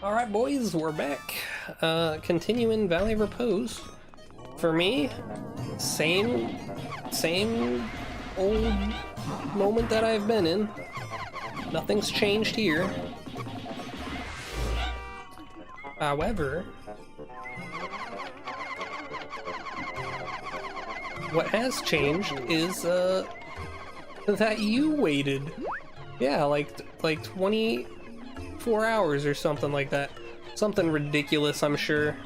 Alright boys, we're back. Continuing Valley of Repose. For me, same old moment that I've been in. Nothing's changed here. However, what has changed is that you waited. Yeah, like 24 hours or something like that. Something ridiculous, I'm sure.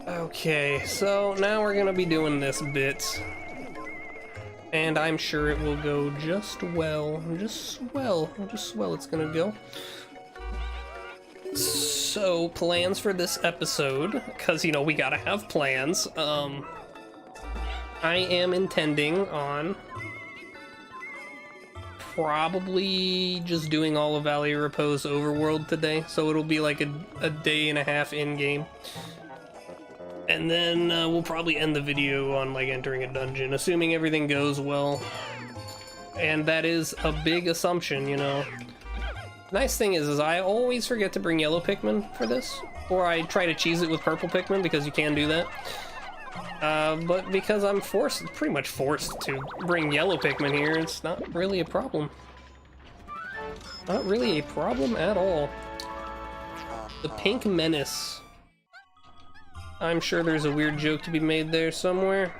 Okay, so now we're gonna be doing this bit. And I'm sure it will go just well. Just swell it's gonna go. So, plans for this episode, because, you know, we gotta have plans. I am intending on probably just doing all of Valley of Repose overworld today, so it'll be like a day and a half in-game. And then we'll probably end the video on like entering a dungeon, assuming everything goes well. And that is a big assumption, you know. Nice thing is I always forget to bring Yellow Pikmin for this, or I try to cheese it with Purple Pikmin because you can do that. But because I'm pretty much forced to bring Yellow Pikmin here, it's not really a problem. Not really a problem at all. The Pink Menace. I'm sure there's a weird joke to be made there somewhere.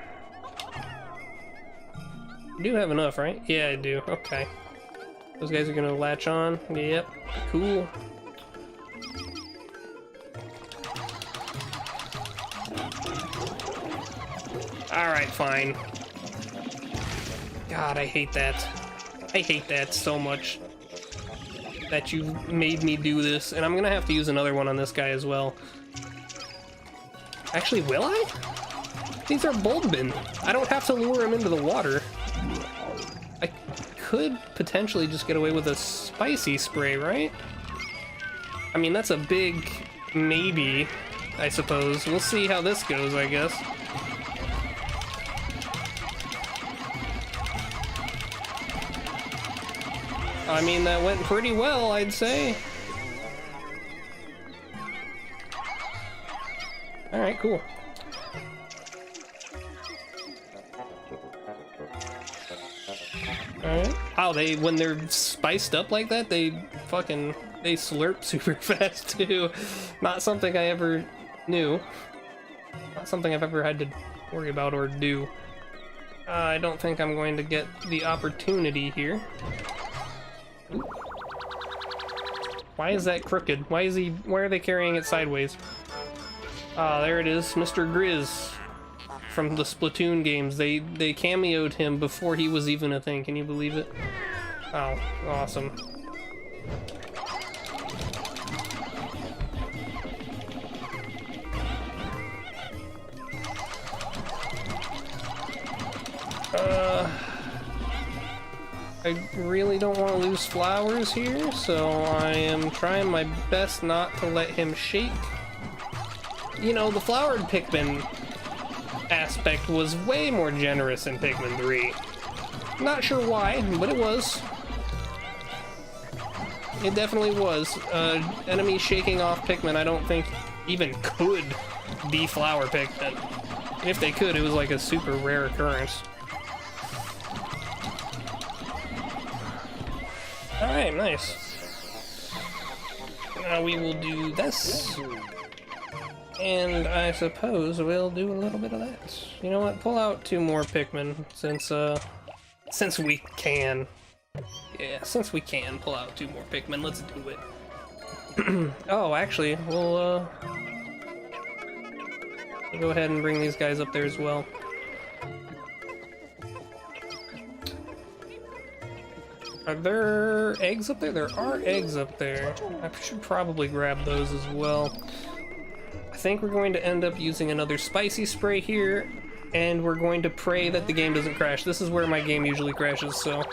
I do have enough, right? Yeah, I do. Okay. Those guys are gonna latch on. Yep. Cool. Alright, fine. God, I hate that. I hate that so much. That you made me do this. And I'm gonna have to use another one on this guy as well. Actually, will I? These are Bulbin. I don't have to lure him into the water. I could potentially just get away with a spicy spray, right? I mean, that's a big maybe, I suppose. We'll see how this goes, I guess. I mean, that went pretty well, I'd say. Alright, cool. Alright. Wow, when they're spiced up like that, they slurp super fast too. Not something I ever knew. Not something I've ever had to worry about or do. I don't think I'm going to get the opportunity here. Why is that crooked? Why are they carrying it sideways? Ah, there it is, Mr. Grizz from the Splatoon games. They cameoed him before he was even a thing. Can you believe it? Oh, awesome. I really don't want to lose flowers here, so I am trying my best not to let him shake. You know, the flowered Pikmin aspect was way more generous in Pikmin 3. Not sure why, but it was. It definitely was. Enemies shaking off Pikmin I don't think even could deflower Pikmin. And if they could, it was like a super rare occurrence. Alright, nice. Now we will do this. And I suppose we'll do a little bit of that. You know what? Pull out 2 more Pikmin since we can. Yeah, since we can pull out 2 more Pikmin, let's do it. Oh, actually, we'll go ahead and bring these guys up there as well. Are there eggs up there? There are eggs up there. I should probably grab those as well. I think we're going to end up using another spicy spray here, and we're going to pray that the game doesn't crash. This is where my game usually crashes, so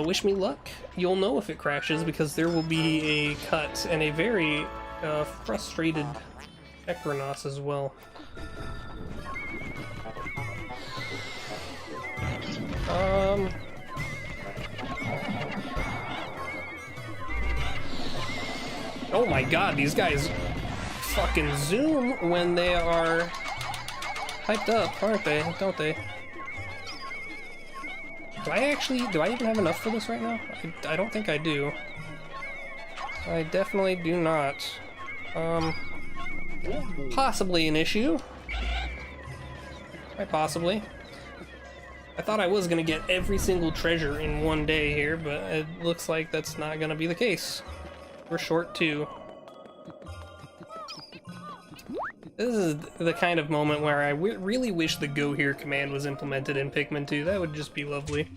wish me luck. You'll know if it crashes because there will be a cut and a very frustrated Ecronoss as well. Oh my god, these guys fucking zoom when they are hyped up, aren't they? Don't they? Do I even have enough for this right now? I don't think I do. I definitely do not. Possibly an issue. Quite possibly. I thought I was gonna get every single treasure in one day here, but it looks like that's not gonna be the case. We're short too. This is the kind of moment where I really wish the go here command was implemented in Pikmin 2. That would just be lovely.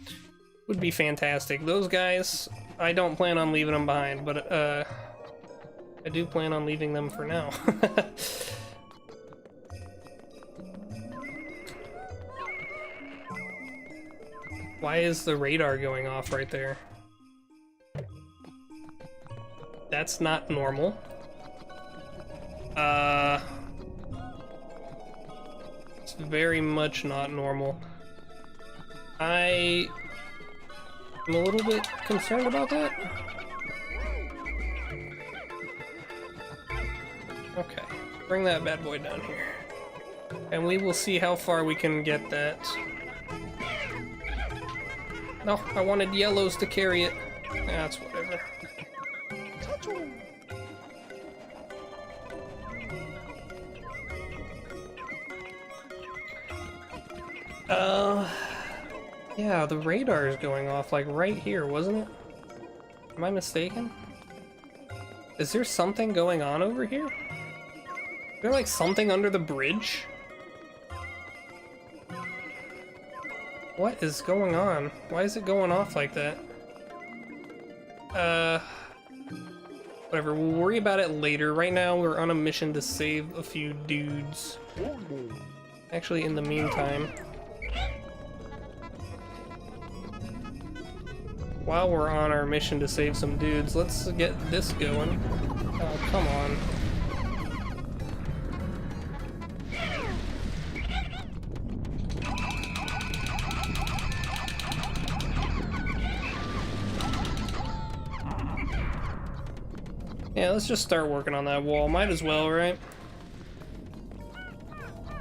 Would be fantastic. Those guys, I don't plan on leaving them behind, but I do plan on leaving them for now. Why is the radar going off right there? That's not normal. It's very much not normal. I am a little bit concerned about that. Okay, bring that bad boy down here. And we will see how far we can get that. No, I wanted yellows to carry it. That's whatever. Yeah, the radar is going off, like, right here, wasn't it? Am I mistaken? Is there something going on over here? Is there, like, something under the bridge? What is going on? Why is it going off like that? Whatever, we'll worry about it later. Right now, we're on a mission to save a few dudes. Actually, in the meantime, while we're on our mission to save some dudes, let's get this going. Oh, come on. Yeah, let's just start working on that wall. Might as well, right?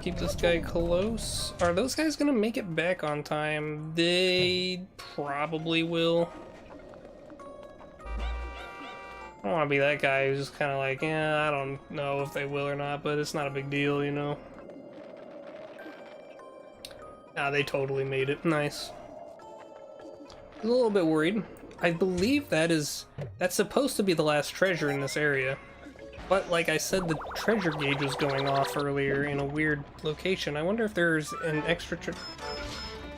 Keep this guy close. Are those guys gonna make it back on time? They probably will. I don't want to be that guy who's just kind of like, yeah, I don't know if they will or not, but it's not a big deal, you know? Ah, they totally made it. Nice. I was a little bit worried. I believe that's supposed to be the last treasure in this area. But like I said, the treasure gauge was going off earlier in a weird location. I wonder if there's an extra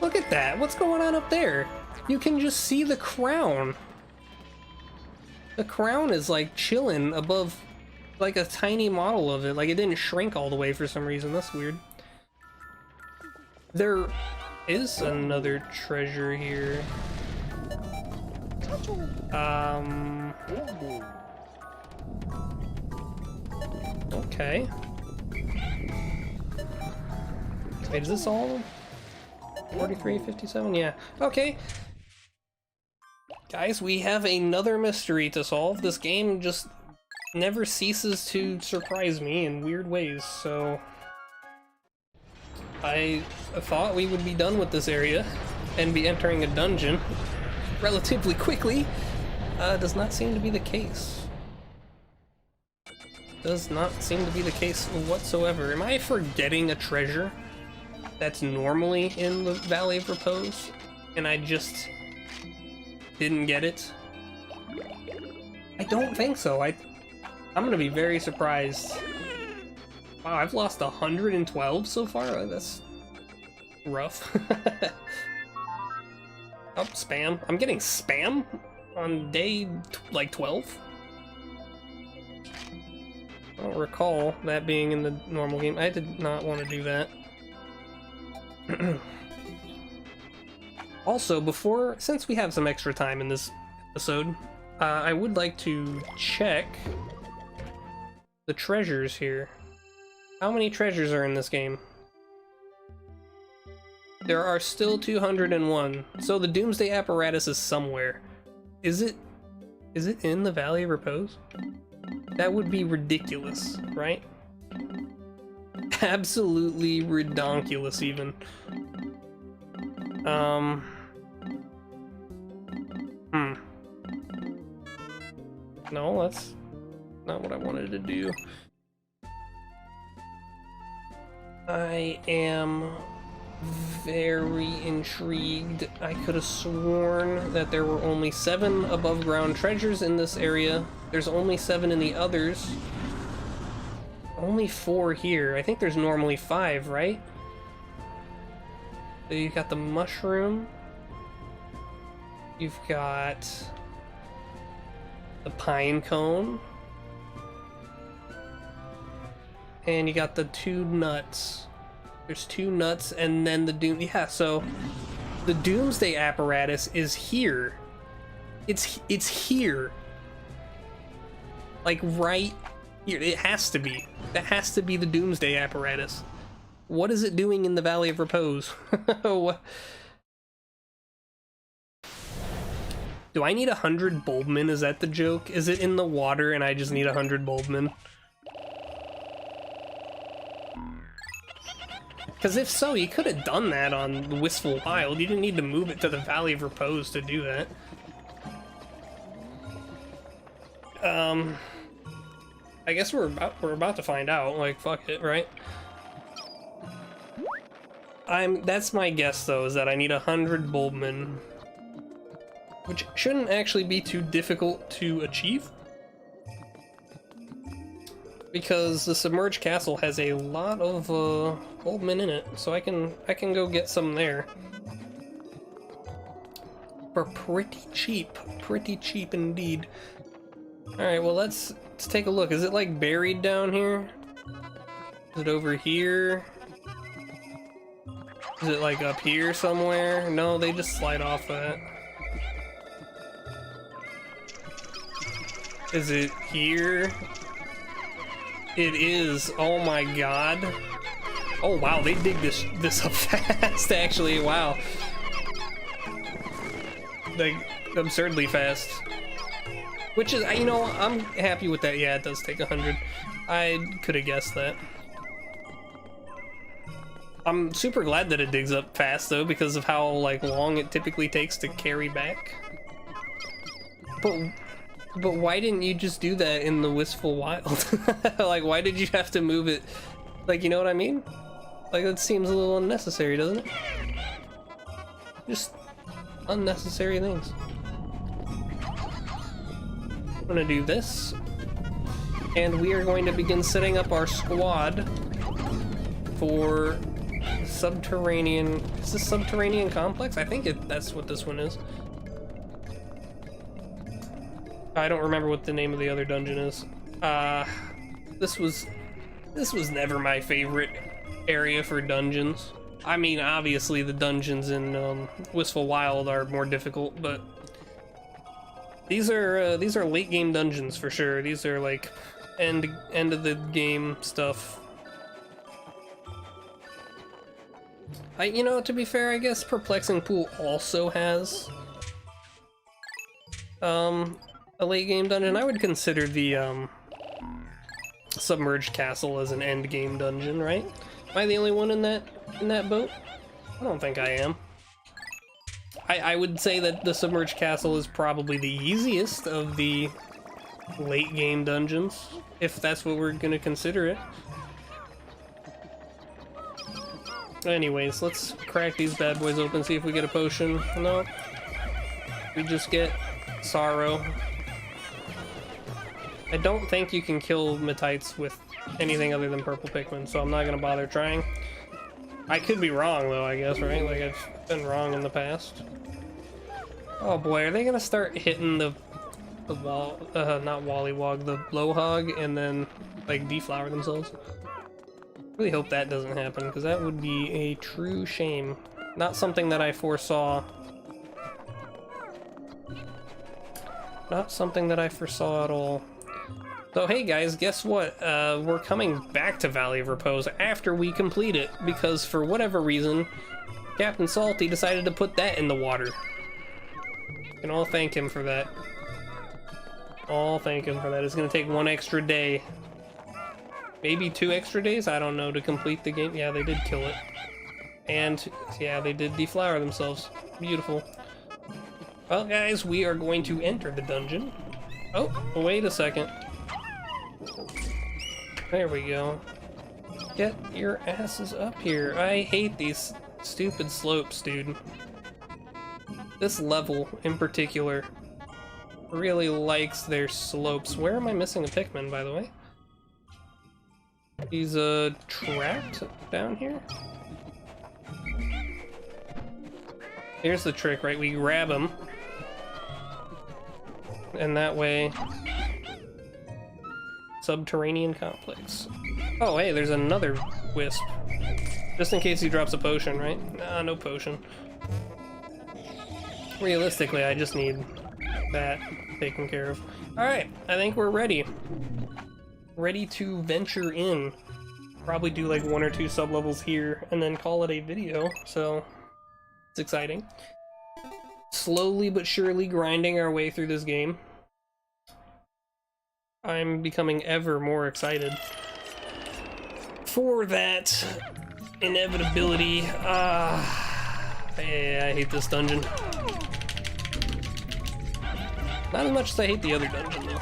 Look at that! What's going on up there? You can just see the crown. The crown is like chilling above like a tiny model of it. Like it didn't shrink all the way for some reason. That's weird. There is another treasure here. Okay. Wait, is this all 43, 57? Yeah. Okay. Guys, we have another mystery to solve. This game just never ceases to surprise me in weird ways, so I thought we would be done with this area and be entering a dungeon relatively quickly. Does not seem to be the case. Does not seem to be the case whatsoever. Am I forgetting a treasure that's normally in the Valley of Repose, and I just didn't get it? I don't think so. I'm gonna be very surprised. Wow, I've lost 112 so far? That's rough. Oh, spam. I'm getting spam on day, like, 12? I don't recall that being in the normal game. I did not want to do that. Also, since we have some extra time in this episode, I would like to check the treasures here. How many treasures are in this game? There are still 201, so the Doomsday Apparatus is somewhere. Is it in the Valley of Repose? That would be ridiculous, right? Absolutely redonkulous, even. No, that's not what I wanted to do. I am very intrigued. I could have sworn that there were only 7 above ground treasures in this area. There's only 7 in the others. Only 4 here. I think there's normally 5, right? So you've got the mushroom. You've got the pine cone. And you got the 2 nuts. There's 2 nuts and then the doom. Yeah, so the doomsday apparatus is here. It's here. Like right here. It has to be. That has to be the doomsday apparatus. What is it doing in the Valley of Repose? What? Do I need 100 bulbmin? Is that the joke? Is it in the water and I just need 100 bulbmin? Because if so, you could have done that on the Wistful Wild. You didn't need to move it to the Valley of Repose to do that. I guess we're about to find out. Like, fuck it, right? That's my guess though, is that I need 100 bulbmin, which shouldn't actually be too difficult to achieve, because the submerged castle has a lot of bulbmin in it, so I can go get some there for pretty cheap indeed. All right, well let's take a look. Is it like buried down here? Is it over here? Is it like up here somewhere? No, they just slide off that. Is it here? It is. Oh my god. Oh wow, they dig this up fast actually. Wow. Like absurdly fast. Which is, you know, I'm happy with that. Yeah, it does take 100. I could have guessed that. I'm super glad that it digs up fast though, because of how like long it typically takes to carry back. But why didn't you just do that in the Wistful Wild? Like, why did you have to move it? Like, you know what I mean? Like, that seems a little unnecessary, doesn't it? Just unnecessary things. I'm gonna do this, and we are going to begin setting up our squad for subterranean. Is this subterranean complex? I think that's what this one is. I don't remember what the name of the other dungeon is. This was never my favorite area for dungeons. I mean, obviously the dungeons in Wistful Wild are more difficult, but these are late game dungeons for sure. These are like end of the game stuff. You know, to be fair, I guess Perplexing Pool also has a late game dungeon. I would consider the Submerged Castle as an end game dungeon, right? Am I the only one in that boat? I don't think I am. I would say that the Submerged Castle is probably the easiest of the late game dungeons, if that's what we're gonna consider it. Anyways, let's crack these bad boys open, see if we get a potion. No. We just get sorrow. I don't think you can kill Metites with anything other than purple Pikmin, so I'm not gonna bother trying. I could be wrong though, I guess, right? Like, I've been wrong in the past. Oh boy, are they gonna start hitting the wall, not Wollywog, the Blowhog, and then, like, deflower themselves? Really hope that doesn't happen, because that would be a true shame. Not something that I foresaw. Not something that I foresaw at all. So hey guys, guess what? We're coming back to Valley of Repose after we complete it, because for whatever reason, Captain Salty decided to put that in the water. You can all thank him for that. All thank him for that. It's gonna take 1 extra day. Maybe 2 extra days? I don't know, to complete the game. Yeah, they did kill it. And, yeah, they did deflower themselves. Beautiful. Well, guys, we are going to enter the dungeon. Oh, wait a second. There we go. Get your asses up here. I hate these stupid slopes, dude. This level, in particular, really likes their slopes. Where am I missing a Pikmin, by the way? He's, trapped down here? Here's the trick, right? We grab him. And that way... Subterranean complex. Oh, hey, there's another wisp. Just in case he drops a potion, right? Nah, no potion. Realistically, I just need that taken care of. Alright, I think we're ready. Ready to venture in. Probably do like 1 or 2 sub-levels here, and then call it a video, so... It's exciting. Slowly but surely grinding our way through this game. I'm becoming ever more excited for that inevitability. Yeah, I hate this dungeon. Not as much as I hate the other dungeon, though.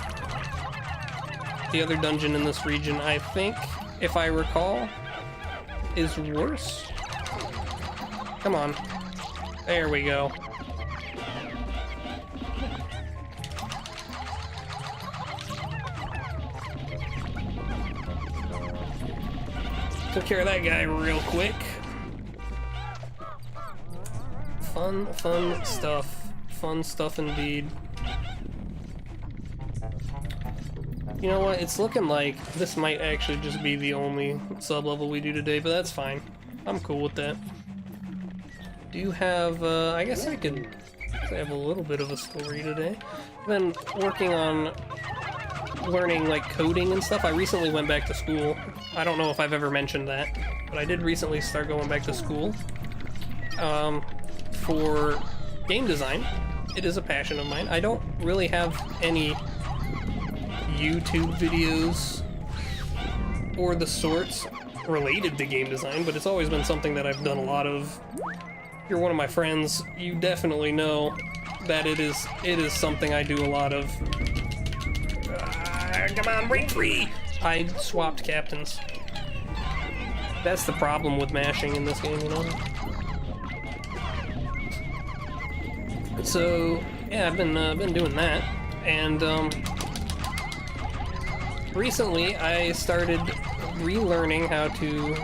The other dungeon in this region, I think, if I recall, is worse. Come on. There we go. Took care of that guy real quick. Fun stuff. Fun stuff indeed. You know what? It's looking like this might actually just be the only sub-level we do today, but that's fine. I'm cool with that. Do you have, I guess I could have a little bit of a story today. I've been working on learning, like, coding and stuff. I recently went back to school. I don't know if I've ever mentioned that, but I did recently start going back to school for game design. It is a passion of mine. I don't really have any YouTube videos or the sorts related to game design, but it's always been something that I've done a lot of. If you're one of my friends, you definitely know that it is something I do a lot of. Come on, ring free! I swapped captains. That's the problem with mashing in this game, you know? So, yeah, I've been doing that, and recently I started relearning how to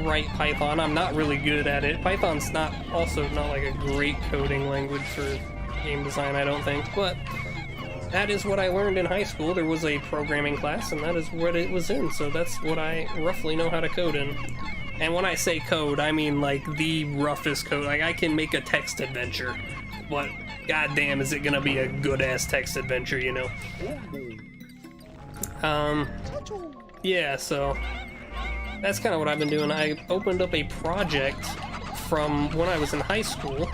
write Python. I'm not really good at it. Python's not like a great coding language for game design, I don't think, but that is what I learned in high school. There was a programming class, and that is what it was in, so that's what I roughly know how to code in. And when I say code, I mean like the roughest code. Like, I can make a text adventure, but goddamn, is it gonna be a good-ass text adventure, you know? Yeah, so that's kind of what I've been doing. I opened up a project from when I was in high school,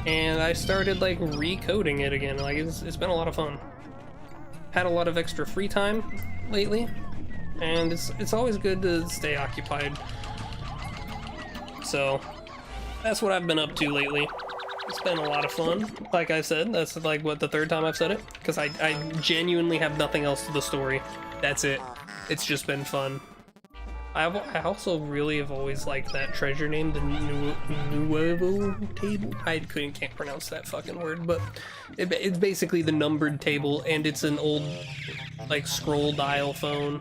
and I started like recoding it again. Like, it's been a lot of fun. Had a lot of extra free time lately, and it's always good to stay occupied. So that's what I've been up to lately. It's been a lot of fun. Like I said, that's like, what, the 3rd time I've said it? Because I genuinely have nothing else to the story. That's it. It's just been fun. I also really have always liked that treasure name, the Nuevo table. I can't pronounce that fucking word, but it's basically the numbered table, and it's an old, like, scroll dial phone.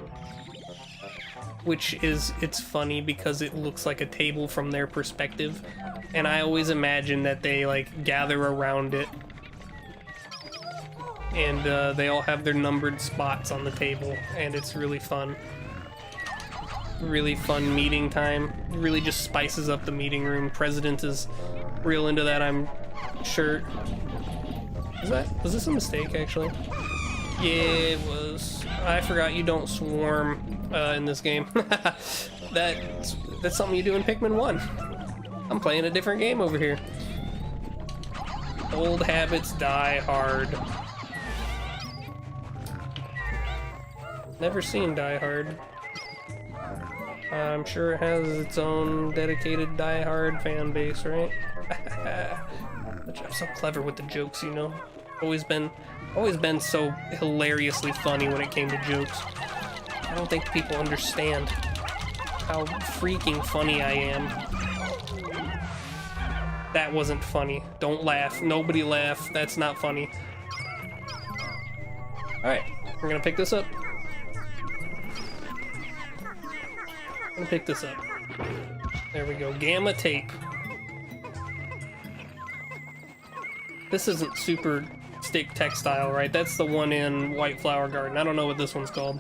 Which it's funny because it looks like a table from their perspective, and I always imagine that they like gather around it, and they all have their numbered spots on the table, and it's really fun. Really fun meeting time. Really just spices up the meeting room. President is real into that, I'm sure. Was this a mistake, actually? Yeah, it was. I forgot you don't swarm in this game. That's something you do in Pikmin 1. I'm playing a different game over here. Old habits die hard. Never seen Die Hard. I'm sure it has its own dedicated Die Hard fan base, right? I'm so clever with the jokes, you know. Always been so hilariously funny when it came to jokes. I don't think people understand how freaking funny I am. That wasn't funny. Don't laugh. Nobody laugh. That's not funny. Alright, we're gonna pick this up. Pick this up. There we go. Gamma tape. This isn't Super Stick Textile, right? That's the one in White Flower Garden. I don't know what this one's called.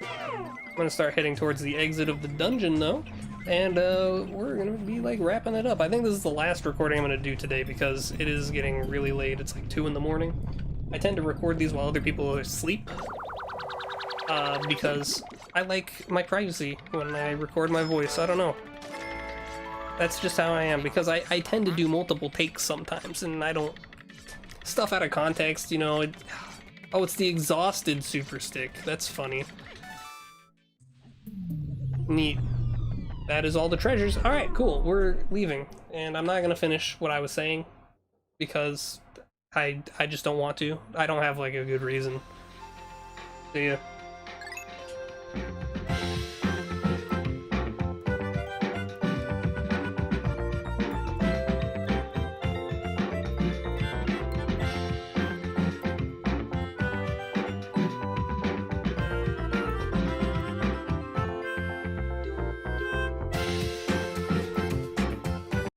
I'm gonna start heading towards the exit of the dungeon, though. And we're gonna be like wrapping it up. I think this is the last recording I'm gonna do today because it is getting really late. It's like 2 in the morning. I tend to record these while other people are asleep. Because I like my privacy when I record my voice. I don't know. That's just how I am, because I tend to do multiple takes sometimes, and I don't... Stuff out of context, you know. Oh, it's the exhausted Super Stick. That's funny. Neat. That is all the treasures. Alright, cool. We're leaving. And I'm not gonna finish what I was saying, because I just don't want to. I don't have, like, a good reason. See ya.